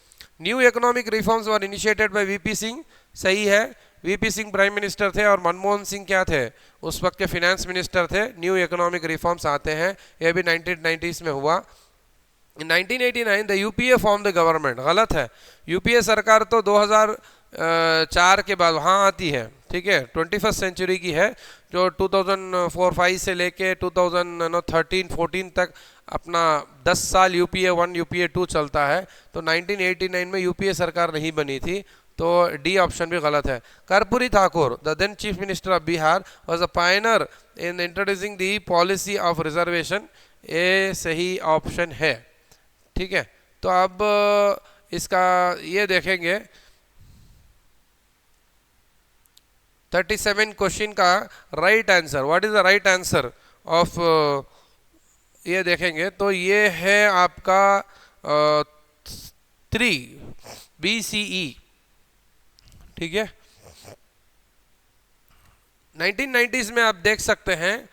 New economic reforms were initiated by VP Singh, सही है। VP सिंह प्राइम मिनिस्टर थे और मनमोहन सिंह क्या थे, उस वक्त के फिनेंस मिनिस्टर थे। न्यू इकोनॉमिक रिफॉर्म्स आते हैं, यह भी 1990s में हुआ। इन 1989 the UPA form the government, गलत है। UPA सरकार तो 2004 के बाद वहाँ आती है। ठीक है, 21st सेंचुरी की है, जो 2004-05 से लेके 2013-14 तक अपना 10 साल UPA 1 UPA 2 चलता है। तो 1989 में UPA सरकार नहीं बनी थी, तो D ऑप्शन भी गलत है। Karpoori Thakur, the then chief minister of Bihar, was a pioneer in introducing the policy of reservation. A सही ऑप्शन है। ठीक है, तो अब इसका ये देखेंगे 37 क्वेश्चन का right answer, what is the right answer of, ये देखेंगे तो ये है आपका 3 BCE। ठीक है, 1990s में आप देख सकते हैं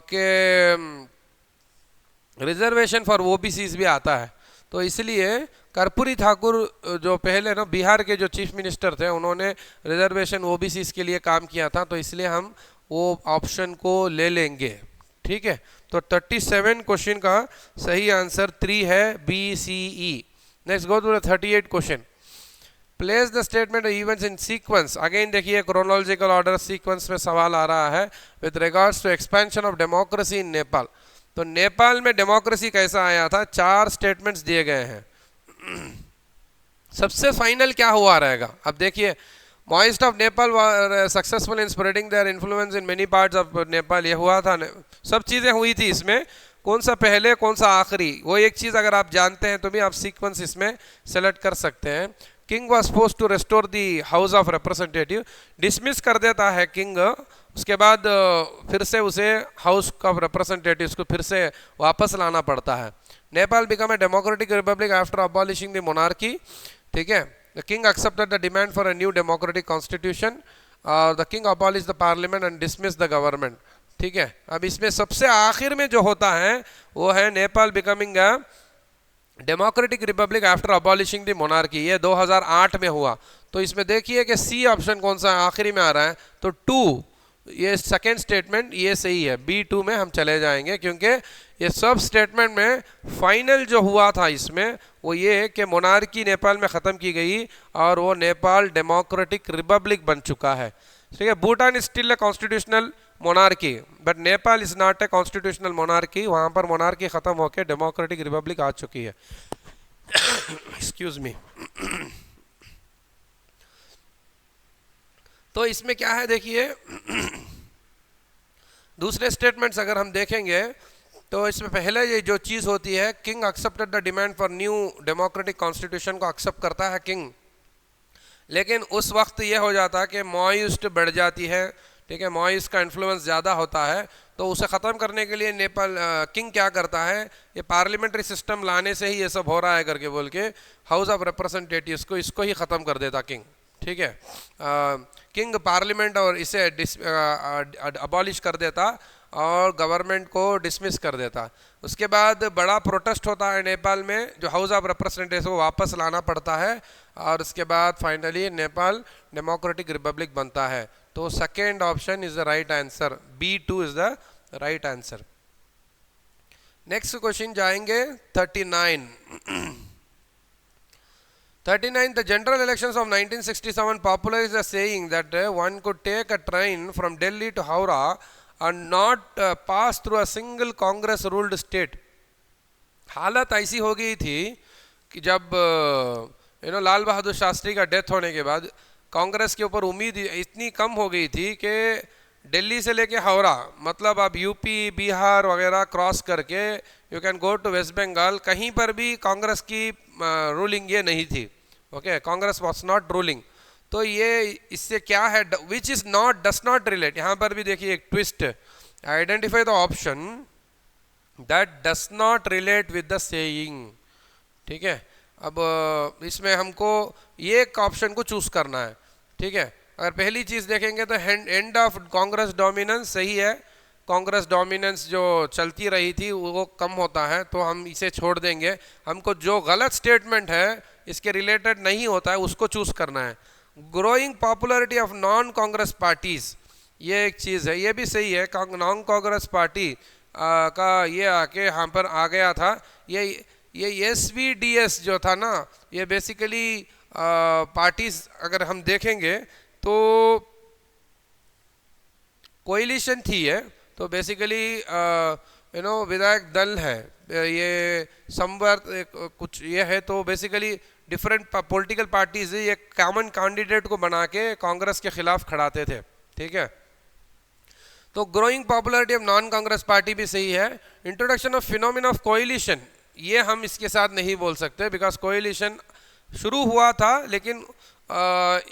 कि रिजर्वेशन फॉर ओबीसीज भी आता है। तो इसलिए कर्पूरी ठाकुर जो पहले ना बिहार के जो चीफ मिनिस्टर थे, उन्होंने रिजर्वेशन ओबीसीज के लिए काम किया था, तो इसलिए हम वो ऑप्शन को ले लेंगे। ठीक है, तो 37 क्वेश्चन का सही आंसर 3 है, BCE। Next go to the 38 question. Place the statement events in sequence. Again देखिए क्रोनोलॉजिकल ऑर्डर सीक्वेंस में सवाल आ रहा है with regards to expansion of democracy in Nepal. तो नेपाल में डेमोक्रेसी कैसा आया था, 4 स्टेटमेंट्स दिए गए हैं। सबसे फाइनल क्या हुआ रहेगा, अब देखिए Maoist of Nepal were successful in spreading their influence in many parts of Nepal. ये हुआ था, सब चीज़ें हुई थी इसमें, कौन सा पहले कौन सा आखिरी, वो एक चीज़ अगर आप जानते हैं तो भी आप सीक्वेंस इसमें सेलेक्ट कर सकते हैं. King was suppose to restore the house of representative, dismiss कर देता है किंग, उसके बाद फिर से उसे हाउस ऑफ रिप्रेजेंटेटिव्स को फिर से वापस लाना पड़ता है. Nepal become a democratic Republic after abolishing the monarchy. ठीक है, the king accepted the demand for a new democratic constitution, the king abolish the parliament and dismiss the government. ठीक है, अब इसमें सबसे आखिर में जो होता है वो है Nepal becoming a democratic Republic after abolishing the monarchy. ये 2008 में हुआ. तो इसमें देखिए कि सी ऑप्शन कौन सा आखिरी में आ रहा है, तो 2, ये सेकेंड स्टेटमेंट ये सही है. B2 में हम चले जाएंगे, क्योंकि ये सब स्टेटमेंट में फाइनल जो हुआ था इसमें वो ये है कि मोनार्की नेपाल में ख़त्म की गई और वो नेपाल डेमोक्रेटिक रिपब्लिक बन चुका है. ठीक है, Bhutan is still a constitutional monarchy but Nepal is not a constitutional monarchy. वहाँ पर मोनार्की ख़त्म होकर डेमोक्रेटिक रिपब्लिक आ चुकी है. Excuse me. तो इसमें क्या है देखिए, दूसरे स्टेटमेंट्स अगर हम देखेंगे तो इसमें पहले ये जो चीज़ होती है, king accepted the demand for new democratic constitution को एक्सेप्ट करता है किंग, लेकिन उस वक्त ये हो जाता है कि माओइस्ट बढ़ जाती है. ठीक है, माओइस्ट का इन्फ्लुएंस ज़्यादा होता है, तो उसे ख़त्म करने के लिए नेपाल किंग क्या करता है, ये पार्लियामेंट्री सिस्टम लाने से ही ये सब हो रहा है करके बोल के हाउस ऑफ रिप्रेजेंटेटिव्स को इसको ही ख़त्म कर देता किंग. ठीक है, किंग पार्लियामेंट और इसे अबॉलिश कर देता और गवर्नमेंट को डिसमिस कर देता. उसके बाद बड़ा प्रोटेस्ट होता है नेपाल में, जो हाउस ऑफ रिप्रेजेंटेटिव्स को वापस लाना पड़ता है और उसके बाद फाइनली नेपाल डेमोक्रेटिक रिपब्लिक बनता है. तो second option is the right answer, B2 is the right answer. Next question जाएंगे 39. 39. The general elections of 1967 popularized the saying that one could take a train from Delhi to Howrah and not pass through a single Congress ruled state. हालत ऐसी हो गई थी कि जब लाल बहादुर शास्त्री का death होने के बाद कांग्रेस के ऊपर उम्मीद इतनी कम हो गई थी कि दिल्ली से लेके हावड़ा, मतलब आप यूपी बिहार वगैरह क्रॉस करके you can go to West Bengal, कहीं पर भी कांग्रेस की रूलिंग ये नहीं थी. Okay, Congress was not ruling. तो ये इससे क्या है, which is not does not relate. यहाँ पर भी देखिए एक twist, identify the option that does not relate with the saying. ठीक है, अब इसमें हमको ये एक ऑप्शन को चूज करना है. ठीक है, अगर पहली चीज देखेंगे तो एंड ऑफ कांग्रेस डोमिनेंस सही है, कांग्रेस डोमिनेंस जो चलती रही थी वो कम होता है, तो हम इसे छोड़ देंगे. हमको जो गलत स्टेटमेंट है इसके रिलेटेड नहीं होता है उसको चूज करना है. Growing popularity of non Congress parties, ये एक चीज़ है, ये भी सही है. नॉन कांग्रेस पार्टी का ये आके यहाँ पर आ गया था. ये SVDS जो था ना, ये बेसिकली पार्टीज अगर हम देखेंगे तो कोएलिशन थी है, तो बेसिकली विधायक दल है, ये समवर्त कुछ ये है, तो बेसिकली डिफरेंट पॉलिटिकल पार्टीज ये कॉमन कैंडिडेट को बना के कांग्रेस के खिलाफ खड़ाते थे. ठीक है, तो growing popularity of non Congress party भी सही है. Introduction of phenomena of coalition, ये हम इसके साथ नहीं बोल सकते बिकॉज कोएलिशन शुरू हुआ था, लेकिन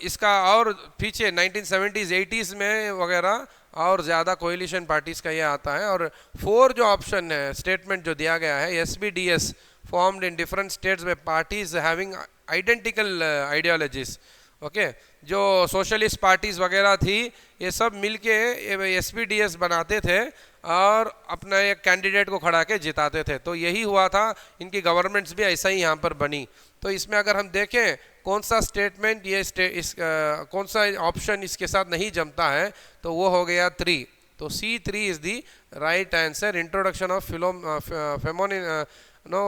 इसका और पीछे 1970s 80s में वगैरह और ज़्यादा कोएलिशन पार्टीज़ का ये आता है. और 4 जो ऑप्शन है स्टेटमेंट जो दिया गया है, SBDS formed in different states by parties having identical ideologies. Okay, जो सोशलिस्ट पार्टीज वगैरह थी ये सब मिलके SPDS बनाते थे और अपना एक कैंडिडेट को खड़ा के जिताते थे. तो यही हुआ था, इनकी गवर्नमेंट्स भी ऐसा ही यहाँ पर बनी. तो इसमें अगर हम देखें कौन सा स्टेटमेंट कौन सा ऑप्शन इसके साथ नहीं जमता है, तो वो हो गया 3. तो C3 is the right answer, introduction of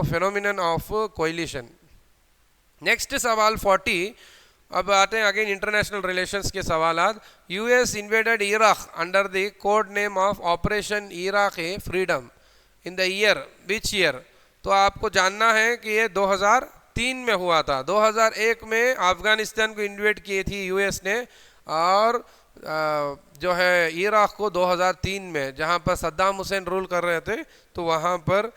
phenomenon of coalition. Next सवाल 40. अब आते हैं अगेन इंटरनेशनल रिलेशंस के सवालात. US invaded Iraq under the code name of operation Iraqi Freedom in the year which year. तो आपको जानना है कि ये 2000 2003 में हुआ था। 2001 में अफगानिस्तान को इन्वेड की थी यूएस ने, और जो है इराक को 2003 में, जहां पर सद्दाम हुसैन रूल कर रहे थे, तो वहां पर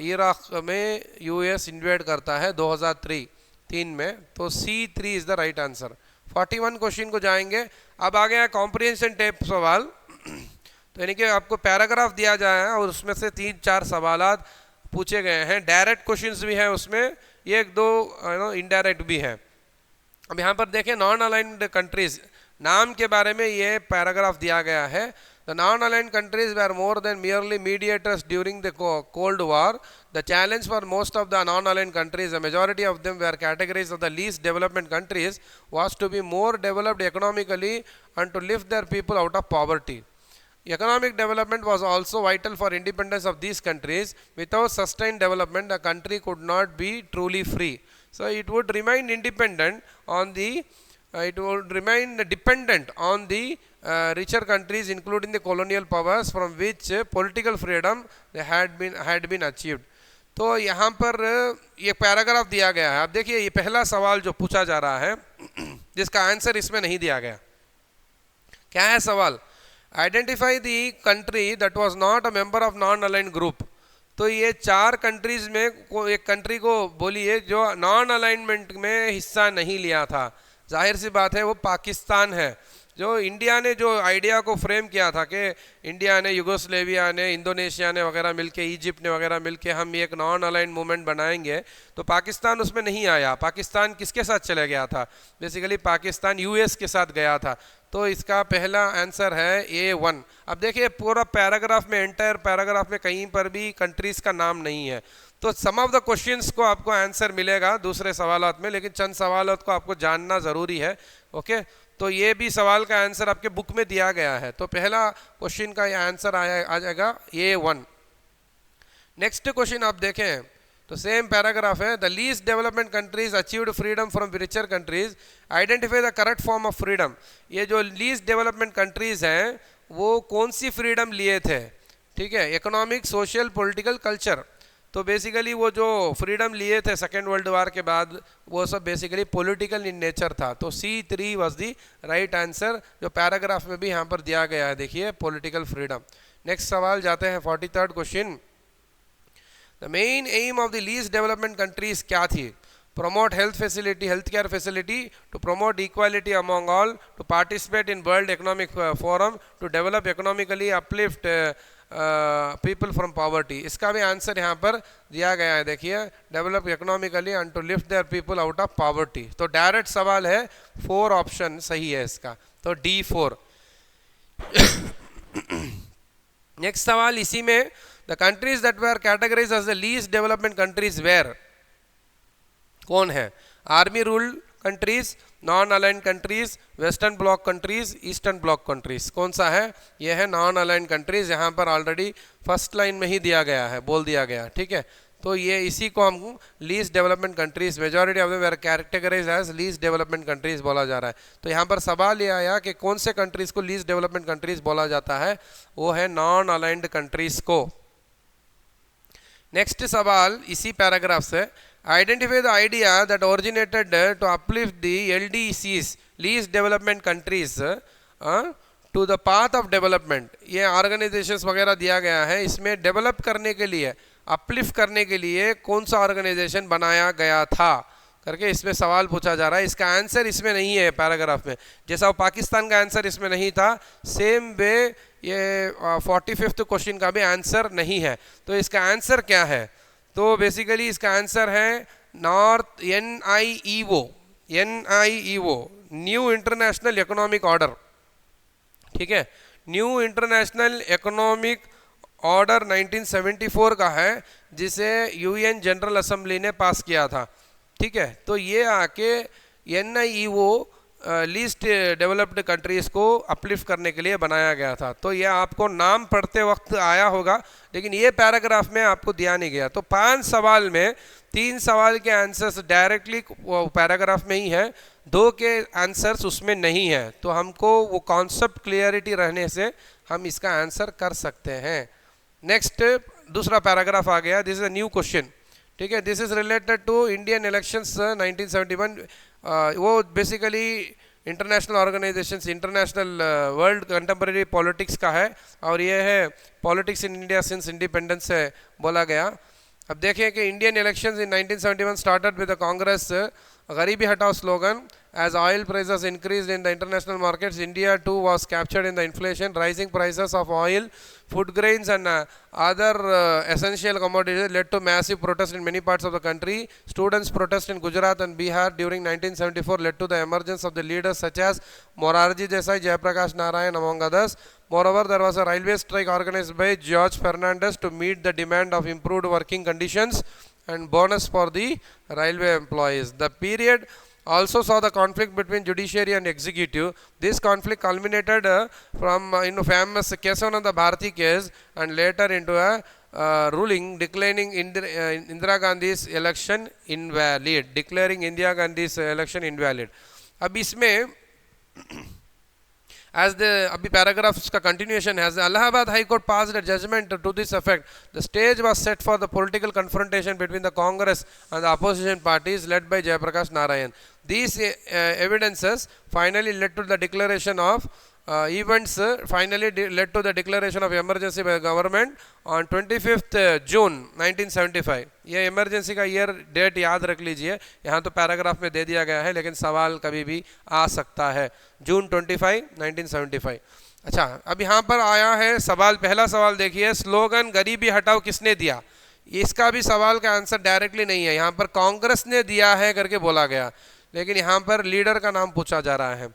इराक में यूएस इन्वेड करता है 2003 में। तो C3 is the right answer. 41 question को जाएंगे। अब आ गया कॉम्प्रिहेंशन टाइप सवाल। तो यानी कि आपको पैराग्राफ दिया जाए है और उसमें से 3-4 सवालात पूछे गए हैं। डायरेक्ट क्वेश्चंस भी हैं उसमें, 1-2 इनडायरेक्ट भी हैं। अब यहाँ पर देखें, नॉन अलाइन्ड कंट्रीज नाम के बारे में ये पैराग्राफ दिया गया है। The non-aligned countries were more than merely mediators during the Cold War. The challenge for most of the non-aligned countries, a majority of them were categorized as the least developed countries, was to be more developed economically and to lift their people out of poverty. Economic development was also vital for independence of these countries. Without sustained development, the country could not be truly free. So it would remain independent on the it would remain dependent on the richer countries, including the colonial powers, from which political freedom had been achieved. तो यहाँ पर ये paragraph दिया गया है। अब देखिए, ये पहला सवाल जो पूछा जा रहा है जिसका आंसर इसमें नहीं दिया गया। क्या है सवाल? Identify the country that was not a member of non aligned group. तो ये 4 कंट्रीज में एक कंट्री को बोलिए जो नॉन अलाइनमेंट में हिस्सा नहीं लिया था। जाहिर सी बात है वो पाकिस्तान है। जो इंडिया ने जो आइडिया को फ्रेम किया था कि इंडिया ने, युगोस्लेविया ने, इंडोनेशिया ने वगैरह मिलके, इजिप्ट ने वगैरह मिलके हम एक नॉन अलाइंड मूवमेंट बनाएंगे, तो पाकिस्तान उसमें नहीं आया। पाकिस्तान किसके साथ चले गया था? बेसिकली पाकिस्तान यूएस के साथ गया था। तो इसका पहला आंसर है A1। अब देखिए, पूरा पैराग्राफ में, एंटायर पैराग्राफ में कहीं पर भी कंट्रीज का नाम नहीं है। तो सम ऑफ द क्वेश्चंस को आपको आंसर मिलेगा दूसरे सवालात में, लेकिन चंद सवालात को आपको जानना ज़रूरी है। ओके, तो ये भी सवाल का आंसर आपके बुक में दिया गया है। तो पहला क्वेश्चन का ये आंसर आ जाएगा A1। नेक्स्ट क्वेश्चन आप देखें तो सेम पैराग्राफ है। The least development countries achieved freedom from richer countries, identify the correct form of freedom. ये जो लीस्ट डेवलपमेंट कंट्रीज हैं वो कौन सी फ्रीडम लिए थे? ठीक है, इकोनॉमिक, सोशल, पॉलिटिकल, कल्चर। तो बेसिकली वो जो फ्रीडम लिए थे सेकेंड वर्ल्ड वार के बाद, वो सब बेसिकली पॉलिटिकल इन नेचर था। तो C3 was the right answer, जो पैराग्राफ में भी यहाँ पर दिया गया है। देखिए, पॉलिटिकल फ्रीडम। नेक्स्ट सवाल जाते हैं 43rd question. The main M of the least development countries क्या थी? promote health care facility, to promote equality among all, to participate in World Economic Forum, to develop economically, uplift people from poverty। इसका भी answer यहाँ पर दिया गया है। देखिए, develop economically and to lift their people out of poverty. तो direct सवाल है, 4 ऑप्शन सही है इसका, तो D4। नेक्स्ट सवाल इसी में, the countries that were categorized as the least development countries were, कौन है? Army rule countries, non aligned countries, western bloc countries, eastern bloc countries. कौन सा है? यह है नॉन अलाइंड कंट्रीज। यहाँ पर ऑलरेडी फर्स्ट लाइन में ही दिया गया है, बोल दिया गया। ठीक है, तो ये इसी को हम least development countries, majority of them were categorized as least development countries बोला जा रहा है। तो यहाँ पर सवाल ये आया कि कौन से कंट्रीज को लीस्ट डेवलपमेंट कंट्रीज बोला जाता है? वो है नॉन अलाइंड कंट्रीज को। नेक्स्ट सवाल इसी पैराग्राफ से, identify the idea that originated to uplift the LDCs, least development countries, to the path of development। ये ऑर्गेनाइजेशंस वगैरह दिया गया है। इसमें डेवलप करने के लिए, अपलिफ्ट करने के लिए कौन सा ऑर्गेनाइजेशन बनाया गया था करके इसमें सवाल पूछा जा रहा है। इसका आंसर इसमें नहीं है पैराग्राफ में, जैसा वो पाकिस्तान का आंसर इसमें नहीं था, सेम वे ये 45th क्वेश्चन का भी आंसर नहीं है। तो इसका आंसर क्या है? तो बेसिकली इसका आंसर है north NIEO, new international economic order. ठीक है, न्यू इंटरनेशनल इकोनॉमिक ऑर्डर 1974 का है, जिसे UN जनरल असेंबली ने पास किया था। ठीक है, तो ये आके NIEO लीस्ट डेवलप्ड कंट्रीज को अपलिफ्ट करने के लिए बनाया गया था। तो ये आपको नाम पढ़ते वक्त आया होगा, लेकिन ये पैराग्राफ में आपको दिया नहीं गया। तो 5 सवाल में 3 सवाल के आंसर्स डायरेक्टली पैराग्राफ में ही है, 2 के आंसर्स उसमें नहीं है। तो हमको वो कॉन्सेप्ट क्लियरिटी रहने से हम इसका आंसर कर सकते हैं। नेक्स्ट दूसरा पैराग्राफ आ गया। This is a new question. ठीक है, this is related to Indian elections 1971। वो basically international organisations, international world contemporary politics का है, और ये है politics in India since independence से बोला गया। अब देखिए कि Indian elections in 1971 started with the Congress garibi hatao slogan. As oil prices increased in the international markets, India too was captured in the inflation. Rising prices of oil, food grains and other essential commodities led to massive protest in many parts of the country. Students' protest in Gujarat and Bihar during 1974 led to the emergence of the leaders such as Morarji Desai, Jayaprakash Narayan among others. Moreover, there was a railway strike organized by George Fernandez to meet the demand of improved working conditions and bonus for the railway employees. The period also saw the conflict between judiciary and executive. This conflict culminated from famous Kesavananda Bharati case and later into a ruling declaring Indira Gandhi's election invalid. Declaring Indira Gandhi's election invalid. अब इसमें as the abhi paragraphs ka continuation has, the Allahabad High Court passed a judgment to this effect. The stage was set for the political confrontation between the Congress and the opposition parties led by Jayaprakash Narayan. These evidences finally led to the declaration of led to the declaration of emergency by the government on 25th June 1975. ये emergency का year date याद रख लीजिए, यहाँ तो paragraph में दे दिया गया है लेकिन सवाल कभी भी आ सकता है। जून 25, 1975। अच्छा, अब यहाँ पर आया है सवाल, पहला सवाल देखिए, स्लोगन गरीबी हटाओ किसने दिया? इसका भी सवाल का आंसर डायरेक्टली नहीं है, यहाँ पर कांग्रेस ने दिया है करके बोला गया, लेकिन यहाँ पर लीडर का नाम पूछा जा रहा है।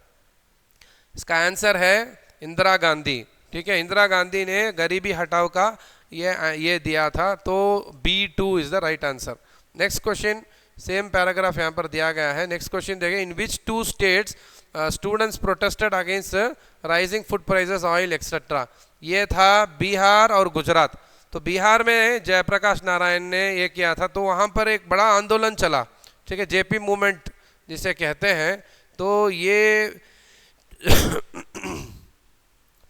इसका आंसर है इंदिरा गांधी। ठीक है, इंदिरा गांधी ने गरीबी हटाओ का ये दिया था, तो B2 is the right answer. Next question, same paragraph यहाँ पर दिया गया है। नेक्स्ट क्वेश्चन देखिए, in which 2 states students protested against rising food prices, oil etcetera? ये था बिहार और गुजरात। तो बिहार में जयप्रकाश नारायण ने ये किया था, तो वहाँ पर एक बड़ा आंदोलन चला। ठीक है, जेपी मूवमेंट जिसे कहते हैं। तो ये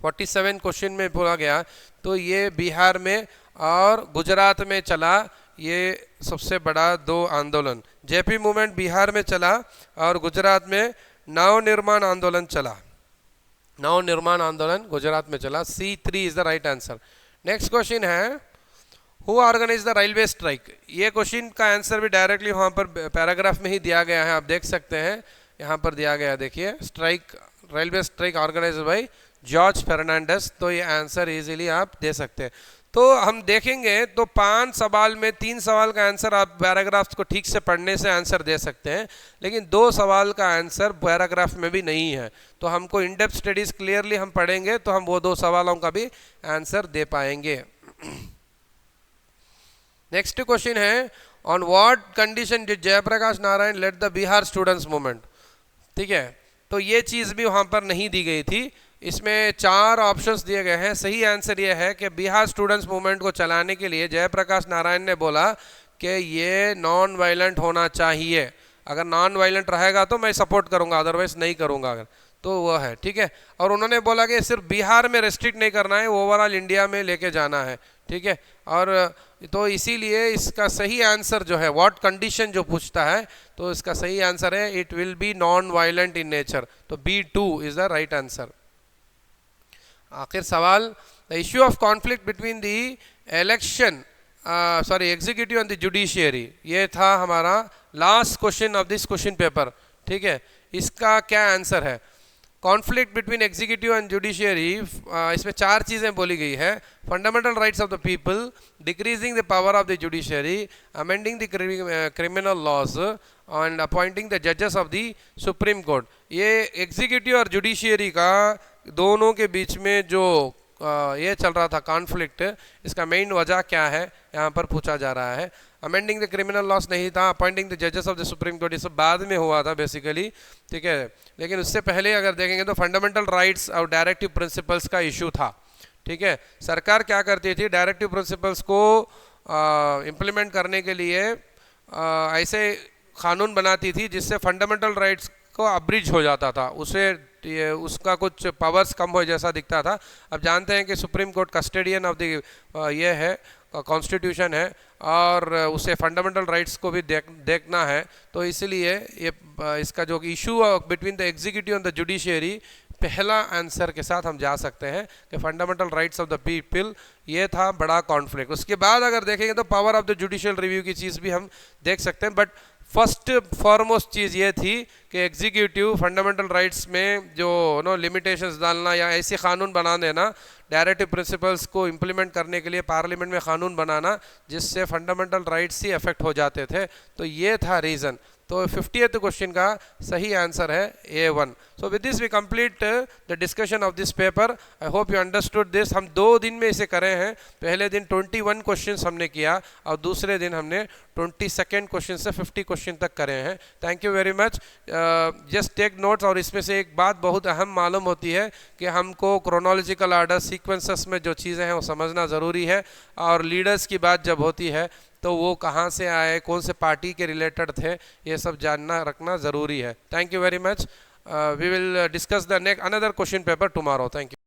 47 क्वेश्चन में बोला गया, तो ये बिहार में और गुजरात में चला, ये सबसे बड़ा 2 आंदोलन। जेपी मूवमेंट बिहार में चला और गुजरात में नवनिर्माण आंदोलन चला। नवनिर्माण आंदोलन गुजरात में चला। C3 is the right answer. Next question है, who organise the railway strike? ये क्वेश्चन का आंसर भी डायरेक्टली वहाँ पर पैराग्राफ में ही दिया गया है, आप देख सकते हैं, यहाँ पर दिया गया, देखिए, strike, railway strike organise by George Fernandes. तो ये आंसर इजीली आप दे सकते हैं। तो हम देखेंगे तो 5 सवाल में 3 सवाल का आंसर आप पैराग्राफ्स को ठीक से पढ़ने से आंसर दे सकते हैं, लेकिन 2 सवाल का आंसर पैराग्राफ में भी नहीं है। तो हमको इन डेप्थ स्टडीज क्लियरली हम पढ़ेंगे तो हम वो 2 सवालों का भी आंसर दे पाएंगे। नेक्स्ट क्वेश्चन है, on what condition did Jayaprakash Narayan led the Bihar students movement? ठीक है, तो ये चीज़ भी वहाँ पर नहीं दी गई थी। इसमें 4 ऑप्शंस दिए गए हैं। सही आंसर ये है कि बिहार स्टूडेंट्स मूवमेंट को चलाने के लिए जयप्रकाश नारायण ने बोला कि ये नॉन वायलेंट होना चाहिए, अगर नॉन वायलेंट रहेगा तो मैं सपोर्ट करूंगा, अदरवाइज नहीं करूंगा, अगर तो वो है। ठीक है, और उन्होंने बोला कि सिर्फ बिहार में रेस्ट्रिक्ट नहीं करना है, ओवरऑल इंडिया में लेके जाना है। ठीक है, और तो इसीलिए इसका सही आंसर जो है, व्हाट कंडीशन जो पूछता है, तो इसका सही आंसर है it will be non violent in nature. तो B2 is the right answer. आखिर सवाल, the issue of conflict between the executive and the judiciary, ये था हमारा last question of this question paper. ठीक है, इसका क्या आंसर है? Conflict between executive and judiciary, इसमें 4 चीज़ें बोली गई है। Fundamental rights of the people, decreasing the power of the judiciary, amending the criminal laws and appointing the जजेस ऑफ द सुप्रीम कोर्ट। ये एग्जीक्यूटिव और जुडिशियरी का दोनों के बीच में जो ये चल रहा था कॉन्फ्लिक्ट, इसका मेन वजह क्या है यहाँ पर पूछा जा रहा है। अमेंडिंग द क्रिमिनल लॉस नहीं था, अपॉइंटिंग द जजेस ऑफ द सुप्रीम कोर्ट, ये सब बाद में हुआ था बेसिकली। ठीक है, लेकिन उससे पहले अगर देखेंगे तो फंडामेंटल राइट्स और डायरेक्टिव प्रिंसिपल्स का इशू था। ठीक है, सरकार क्या करती थी, डायरेक्टिव प्रिंसिपल्स को इम्प्लीमेंट करने के लिए ऐसे कानून बनाती थी जिससे फंडामेंटल राइट्स को अब्रिज हो जाता था, उसका कुछ पावर्स कम हो जैसा दिखता था। अब जानते हैं कि supreme court custodian of the ये है कॉन्स्टिट्यूशन है और उसे फंडामेंटल राइट्स को भी देखना है। तो इसलिए ये इसका जो issue between the executive and the judiciary, पहला आंसर के साथ हम जा सकते हैं कि fundamental rights of the people, ये था बड़ा कॉन्फ्लिक्ट। उसके बाद अगर देखेंगे तो power of the judicial review की चीज़ भी हम देख सकते हैं, बट फर्स्ट फॉरमोस्ट चीज़ ये थी कि एग्जीक्यूटिव फंडामेंटल राइट्स में जो लिमिटेशंस डालना या ऐसे कानून बना देना, डायरेक्टिव प्रिंसिपल्स को इम्प्लीमेंट करने के लिए पार्लियामेंट में कानून बनाना जिससे फंडामेंटल राइट्स ही अफेक्ट हो जाते थे। तो ये था रीज़न। तो 50th क्वेश्चन का सही आंसर है A1। So with this we complete the discussion of this paper. I hope you understood this. हम 2 दिन में इसे करे हैं। पहले दिन 21 क्वेश्चन हमने किया और दूसरे दिन हमने 22nd क्वेश्चन से 50 क्वेश्चन तक करे हैं। Thank you very much. Just take notes. और इसमें से एक बात बहुत अहम मालूम होती है कि हमको क्रोनोलॉजिकल आर्डर सीक्वेंसेस में जो चीज़ें हैं वो समझना ज़रूरी है। और लीडर्स की बात जब होती है तो वो कहाँ से आए, कौन से पार्टी के रिलेटेड थे, ये सब जानना रखना ज़रूरी है। Thank you very much. We will discuss the next another question paper tomorrow. Thank you.